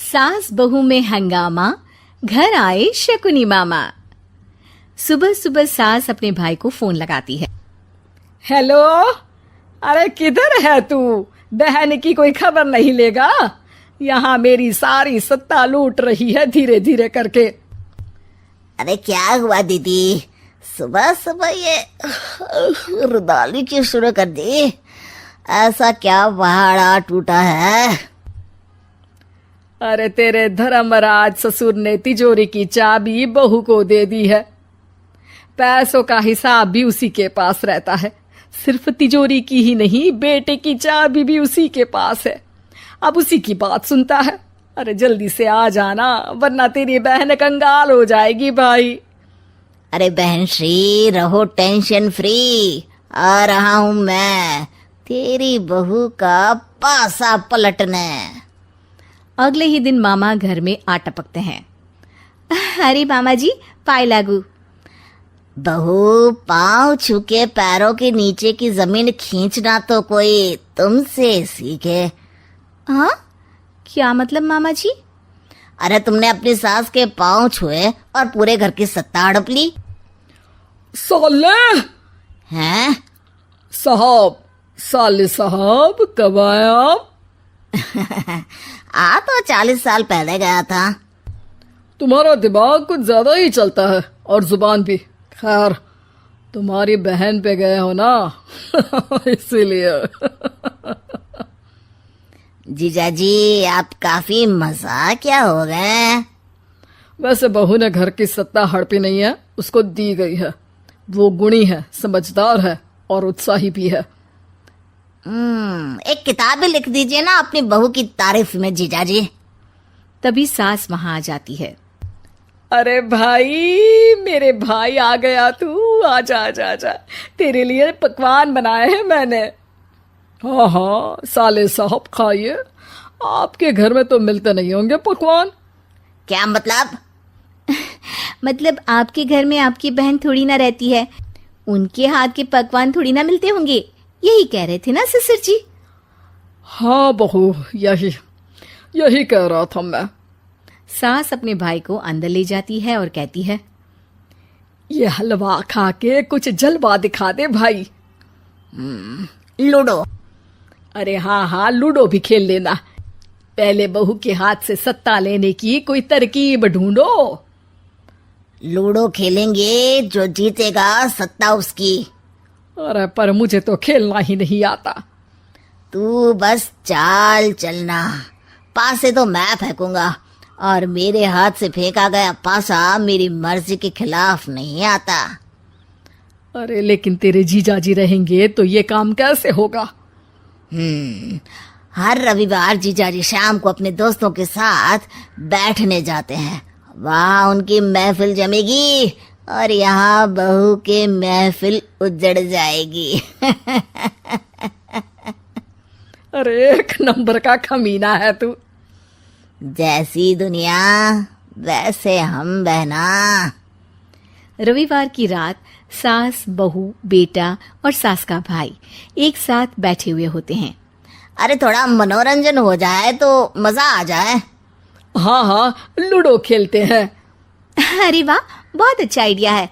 सास बहू में हंगामा, घर आए शकुनी मामा। सुबह सुबह सास अपने भाई को फोन लगाती है। हेलो, अरे किधर है तू? बहन की कोई खबर नहीं लेगा? यहाँ मेरी सारी सत्ता लूट रही है धीरे धीरे करके। अरे क्या हुआ दीदी, सुबह सुबह ये रुदाली क्यों शुरू कर दी? ऐसा क्या पहाड़ा टूटा है? अरे तेरे धर्मराज ससुर ने तिजोरी की चाबी बहू को दे दी है। पैसों का हिसाब भी उसी के पास रहता है। सिर्फ तिजोरी की ही नहीं, बेटे की चाबी भी उसी के पास है। अब उसी की बात सुनता है। अरे जल्दी से आ जाना, वरना तेरी बहन कंगाल हो जाएगी भाई। अरे बहन श्री, रहो टेंशन फ्री। आ रहा हूं मैं, तेरी बहू का पासा पलटने। अगले ही दिन मामा घर में आ टपकते हैं। अरे मामा जी, पाए लागू। बहू, पाँव छू के पैरों के नीचे की जमीन खींचना तो कोई तुमसे सीखे। हाँ, क्या मतलब मामा जी? अरे तुमने अपनी सास के पाँव छुए और पूरे घर की सत्ता हड़प ली। साले हैं? साहब, साले साहब कब आए आप? आ तो 40 साल पहले गया था। तुम्हारा दिमाग कुछ ज्यादा ही चलता है और जुबान भी। खैर, तुम्हारी बहन पे गए हो ना इसीलिए। जीजा जी, आप काफी मजाकिया हो गए। वैसे बहू ने घर की सत्ता हड़पी नहीं है, उसको दी गई है। वो गुणी है, समझदार है और उत्साही भी है। एक किताब भी लिख दीजिए ना अपनी बहू की तारीफ में जीजा जी। तभी सास वहां आ जाती है। अरे भाई, मेरे भाई आ गया तू। आजा आजा आजा, तेरे लिए पकवान बनाए हैं मैंने। हाँ हाँ साले साहब, खाइए। आपके घर में तो मिलते नहीं होंगे पकवान। क्या मतलब? मतलब आपके घर में आपकी बहन थोड़ी ना रहती है, उनके हाथ के पकवान थोड़ी ना मिलते होंगे, यही कह रहे थे ना ससुर जी? हाँ बहू, यही कह रहा था मैं। सास अपने भाई को अंदर ले जाती है और कहती है, ये हलवा खा के कुछ जलवा दिखा दे भाई। लूडो? अरे हाँ हाँ, लूडो भी खेल लेना। पहले बहू के हाथ से सत्ता लेने की कोई तरकीब ढूंढो। लूडो खेलेंगे, जो जीतेगा सत्ता उसकी। अरे पर मुझे तो खेलना ही नहीं आता। तू बस चाल चलना, पासे तो मैं फेंकूंगा और मेरे हाथ से फेंका गया पासा मेरी मर्जी के खिलाफ नहीं आता। अरे लेकिन तेरे जीजाजी रहेंगे तो ये काम कैसे होगा? हर रविवार जीजाजी शाम को अपने दोस्तों के साथ बैठने जाते हैं। वहाँ उनकी महफिल जमेगी और यहाँ बहू के महफिल उजड़ जाएगी। अरे एक नंबर का कमीना है तू। जैसी दुनिया वैसे हम बहना। रविवार की रात सास, बहू, बेटा और सास का भाई एक साथ बैठे हुए होते हैं। अरे थोड़ा मनोरंजन हो जाए तो मजा आ जाए। हाँ हाँ, लूडो खेलते हैं। अरे वाह, बहुत अच्छा आइडिया है।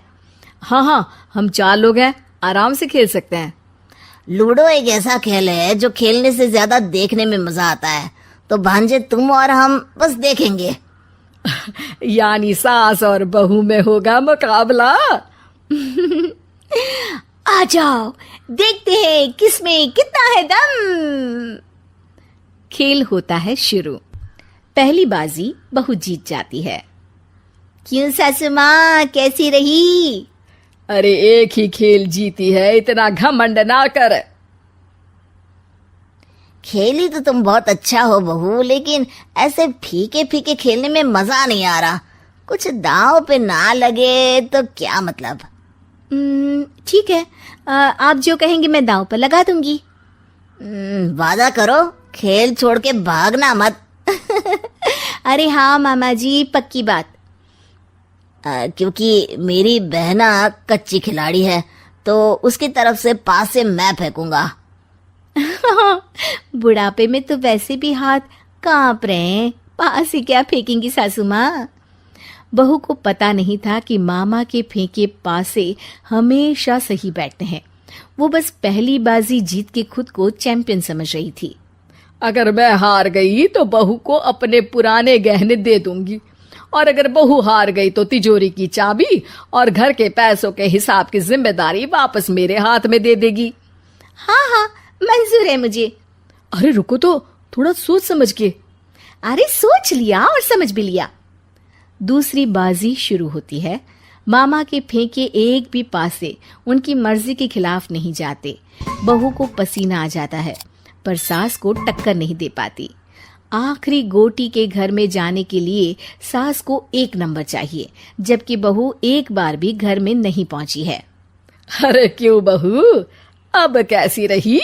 हाँ हाँ, हम 4 लोग हैं, आराम से खेल सकते हैं। लूडो एक ऐसा खेल है जो खेलने से ज्यादा देखने में मजा आता है। तो भांजे, तुम और हम बस देखेंगे। यानी सास और बहू में होगा मुकाबला। आ जाओ, देखते हैं किसमें कितना है दम। खेल होता है शुरू। पहली बाजी बहू जीत जाती है। क्यों सासू माँ, कैसी रही? अरे एक ही खेल जीती है, इतना घमंड ना कर। खेली तो तुम बहुत अच्छा हो बहू, लेकिन ऐसे फीके फीके खेलने में मजा नहीं आ रहा। कुछ दांव पे ना लगे तो क्या मतलब? ठीक है, आप जो कहेंगे मैं दांव पर लगा दूंगी। वादा करो, खेल छोड़ के भागना मत। अरे हाँ मामा जी, पक्की बात। क्योंकि मेरी बहना कच्ची खिलाड़ी है, तो उसकी तरफ से पास से मैं फेंकूंगा। बुढ़ापे में तो वैसे भी हाथ कांप रहे हैं, पास से क्या फेंकेंगी सासू माँ। बहू को पता नहीं था कि मामा के फेंके पासे हमेशा सही बैठते हैं। वो बस पहली बाजी जीत के खुद को चैंपियन समझ रही थी। अगर मैं हार गई तो बहू को अपने पुराने गहने दे दूंगी, और अगर बहू हार गई तो तिजोरी की चाबी और घर के पैसों के हिसाब की जिम्मेदारी वापस मेरे हाथ में दे देगी। हाँ हाँ, मंजूर है मुझे। अरे रुको तो, थोड़ा सोच समझ के। अरे सोच लिया और समझ भी लिया। दूसरी बाजी शुरू होती है। मामा के फेंके एक भी पासे उनकी मर्जी के खिलाफ नहीं जाते। बहू को पसीना आ जाता है, पर सास को टक्कर नहीं दे पाती। आखिरी गोटी के घर में जाने के लिए सास को 1 नंबर चाहिए, जबकि बहू एक बार भी घर में नहीं पहुंची है। अरे क्यों बहू, अब कैसी रही?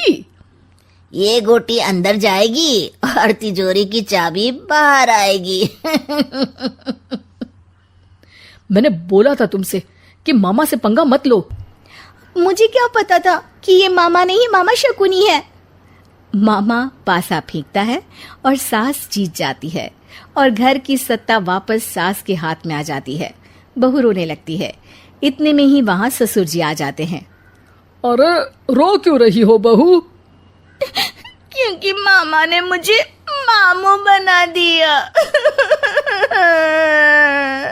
ये गोटी अंदर जाएगी और तिजोरी की चाबी बाहर आएगी। मैंने बोला था तुमसे कि मामा से पंगा मत लो। मुझे क्या पता था कि ये मामा नहीं, मामा शकुनी है। मामा पासा फेंकता है और सास जीत जाती है और घर की सत्ता वापस सास के हाथ में आ जाती है। बहू रोने लगती है। इतने में ही वहां ससुर जी आ जाते हैं। अरे रो क्यों रही हो बहू? क्योंकि मामा ने मुझे मामू बना दिया।